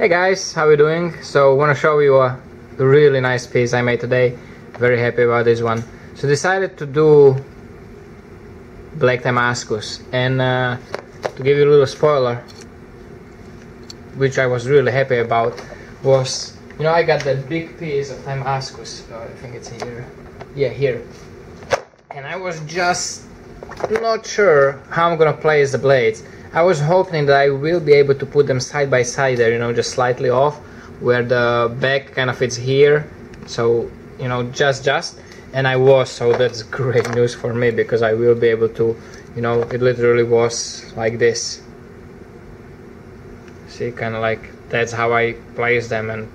Hey guys, how are you doing? So I want to show you a really nice piece I made today. Very happy about this one. So decided to do black Timascus, and to give you a little spoiler, which I was really happy about, was, you know, I got that big piece of Timascus. I think it's here. Yeah, here. And I was just not sure how I'm gonna place the blades. I was hoping that I will be able to put them side by side there, you know, just slightly off, where the back kind of fits here. So, you know, just. And I was, so that's great news for me, because I will be able to, you know, it literally was like this. See, kind of like, that's how I placed them, and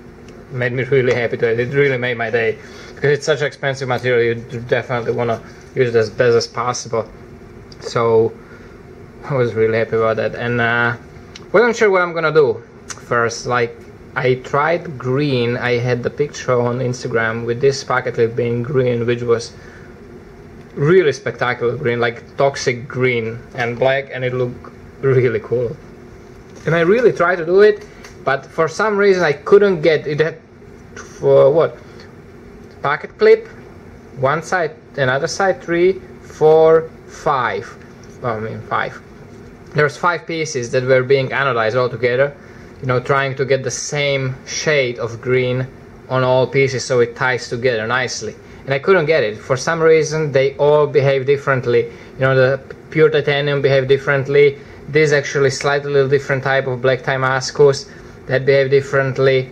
made me really happy to it. It really made my day, because it's such expensive material. You definitely want to use it as best as possible. So I was really happy about that, and wasn't sure what I'm gonna do first. Like, I tried green. I had the picture on Instagram with this pocket clip being green, which was really spectacular green, like toxic green and black, and it looked really cool. And I really tried to do it, but for some reason I couldn't get it. Had for what? Pocket clip, one side, another side, 3, 4, 5. Well, I mean 5. There's 5 pieces that were being anodized all together, you know, trying to get the same shade of green on all pieces so it ties together nicely. And I couldn't get it. For some reason they all behave differently. You know, the pure titanium behave differently. This actually slightly little different type of black Timascus that behave differently.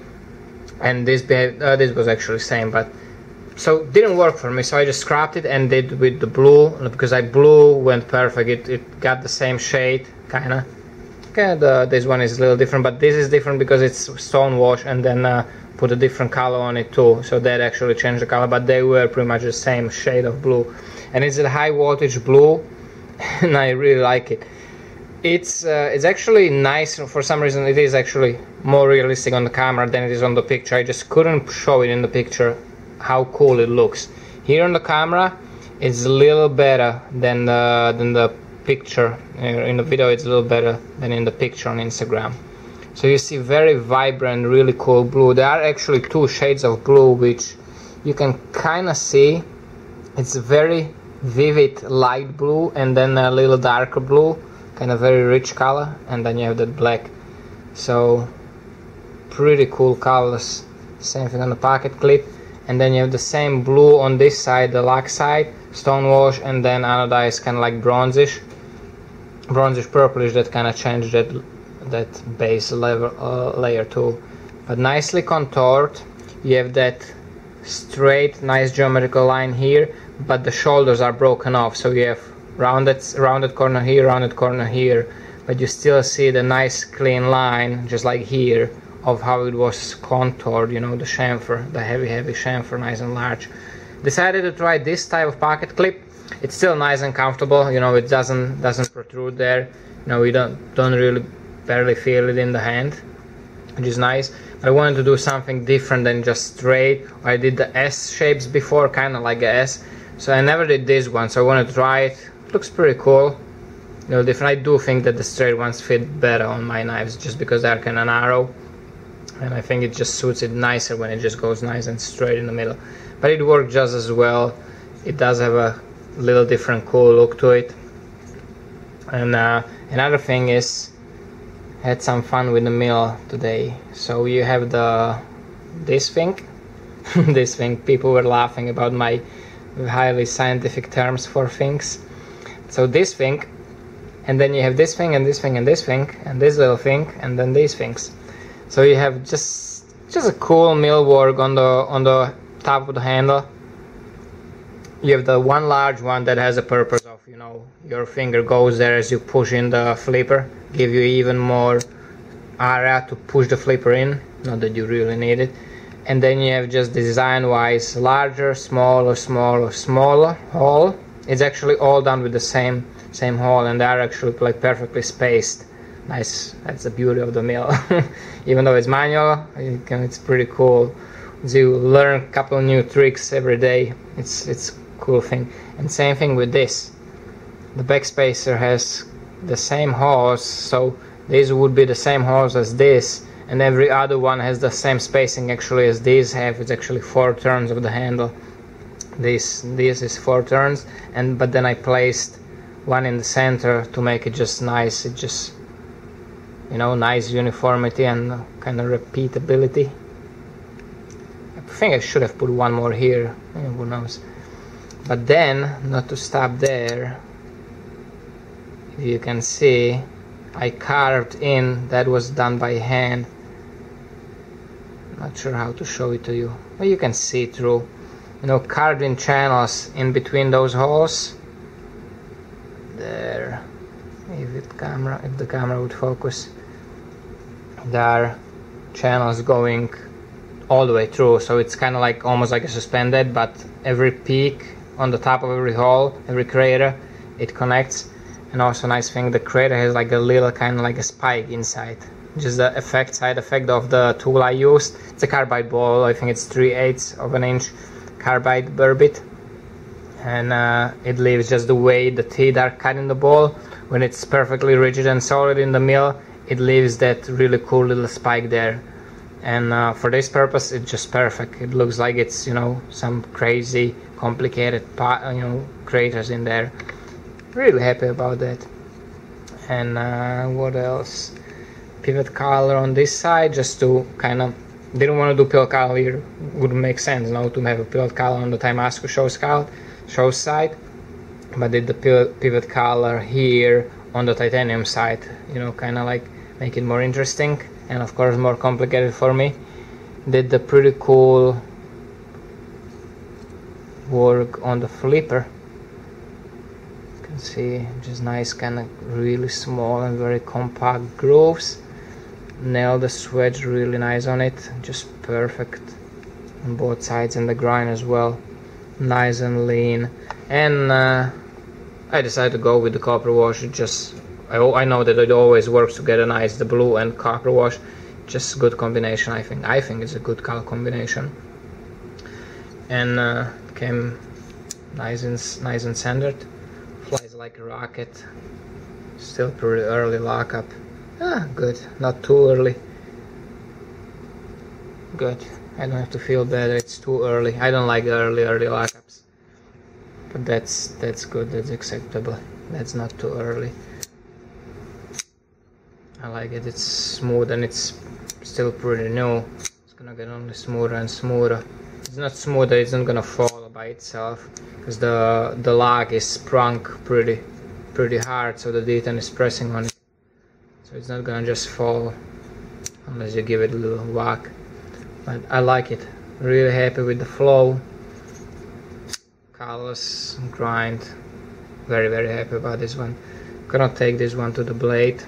And this this was actually same, but so it didn't work for me, so I just scrapped it and did with the blue, because blue went perfect. It got the same shade, kinda. This one is a little different, but this is different because it's stone wash, and then put a different color on it too, so that actually changed the color, but they were pretty much the same shade of blue. And it's a high voltage blue, and I really like it. It's actually nice. For some reason it is actually more realistic on the camera than it is on the picture. I just couldn't show it in the picture how cool it looks. Here on the camera it's a little better than the picture. In the video it's a little better than in the picture on Instagram. So you see very vibrant, really cool blue. There are actually 2 shades of blue which you can kind of see. It's a very vivid light blue, and then a little darker blue, kind of very rich color, and then you have that black. So pretty cool colors. Same thing on the pocket clip. And then you have the same blue on this side, the lock side, stone wash, and then anodized, kind of like bronzish purplish, that kind of changed that base layer too. But nicely contoured. You have that straight, nice geometrical line here, but the shoulders are broken off, so you have rounded corner here, rounded corner here, but you still see the nice clean line, just like here, of how it was contoured, you know, the chamfer, the heavy chamfer, nice and large. Decided to try this type of pocket clip. It's still nice and comfortable, you know, it doesn't protrude there. You know, we don't really barely feel it in the hand, which is nice. But I wanted to do something different than just straight. I did the S shapes before, kind of like a S, so I never did this one, so I wanted to try it. Looks pretty cool, a little different. I do think that the straight ones fit better on my knives, just because they're kind of narrow, and I think it just suits it nicer when it just goes nice and straight in the middle. But it worked just as well. It does have a little different cool look to it. And another thing is, had some fun with the mill today. So you have this thing this thing. People were laughing about my highly scientific terms for things. So this thing, and then you have this thing, and this thing, and this thing, and this little thing, and then these things. So you have just a cool mill work on the top of the handle. You have the one large one that has a purpose of, you know, your finger goes there as you push in the flipper, give you even more area to push the flipper in, not that you really need it. And then you have just design wise larger, smaller hole. It's actually all done with the same hole, and they are actually like perfectly spaced. Nice. That's the beauty of the mill. Even though it's manual, it's pretty cool. So you learn a couple new tricks every day. It's a cool thing. And same thing with this. The backspacer has the same holes, so this would be the same holes as this, and every other one has the same spacing actually as these have. It's actually 4 turns of the handle. This is 4 turns, but then I placed one in the center to make it just nice. It just, you know, nice uniformity and kind of repeatability. I think I should have put one more here, who knows. But then, not to stop there, if you can see, I carved in, that was done by hand. Not sure how to show it to you, but you can see through, you know, carved in channels in between those holes. There, if the camera would focus, there are channels going all the way through, so it's kind of like almost like a suspended, but every peak on the top of every hole, every crater, it connects. And also nice thing, the crater has like a little kind of like a spike inside. Just the side effect of the tool I used. It's a carbide ball, I think it's 3/8 of an inch carbide burr bit. And it leaves just the way the teeth are cut in the ball. When it's perfectly rigid and solid in the mill, it leaves that really cool little spike there. And for this purpose, it's just perfect. It looks like it's, you know, some crazy, complicated, you know, craters in there. Really happy about that. And what else? Pivot collar on this side, just to kind of, didn't want to do pivot collar here. Wouldn't make sense, you know, to have a pivot collar on the Timascus show side, but did the pivot collar here on the titanium side, you know, kind of like make it more interesting and of course more complicated for me. Did the pretty cool work on the flipper. You can see just nice, kind of really small and very compact grooves. Nailed the swedge really nice on it, just perfect on both sides, and the grind as well, nice and lean. And I decided to go with the copper wash. It just, I know that it always works together nice, the blue and copper wash, just good combination. I think it's a good color combination. And came nice and centered, flies like a rocket. Still pretty early lockup. Good, not too early. Good, I don't have to feel bad it's too early. I don't like the early lockups, but that's good, that's acceptable. That's not too early. I like it, it's smooth and it's still pretty new. It's gonna get only smoother and smoother. It's not smooth that it's not gonna fall by itself, because the lock is sprung pretty hard, so the detent is pressing on it. So it's not gonna just fall unless you give it a little whack. But I like it. Really happy with the flow. Colors, grind. Very happy about this one. Gonna take this one to the blade.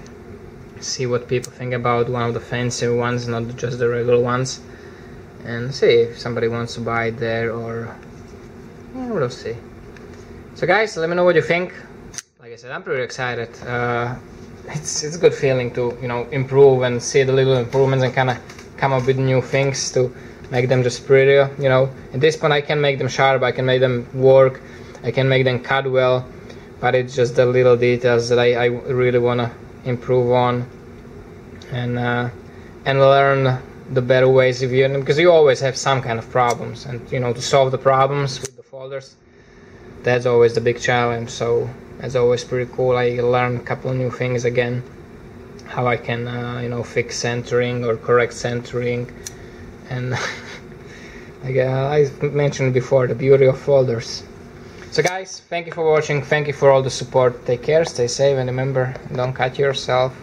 See what people think about one of the fancy ones, not just the regular ones. And see if somebody wants to buy it there, or we'll see. So guys, let me know what you think. Like I said, I'm pretty excited. It's a good feeling to, you know, improve and see the little improvements and kind of come up with new things to make them just prettier, you know. At this point I can make them sharp, I can make them work, I can make them cut well, but it's just the little details that I really want to improve on and learn the better ways of using them, because you always have some kind of problems, and you know, to solve the problems with the folders, that's always the big challenge. So that's always pretty cool. I learned a couple of new things again, how I can you know, fix centering or correct centering, and like I mentioned before, the beauty of folders. So guys, thank you for watching, thank you for all the support. Take care, stay safe, and remember, don't cut yourself.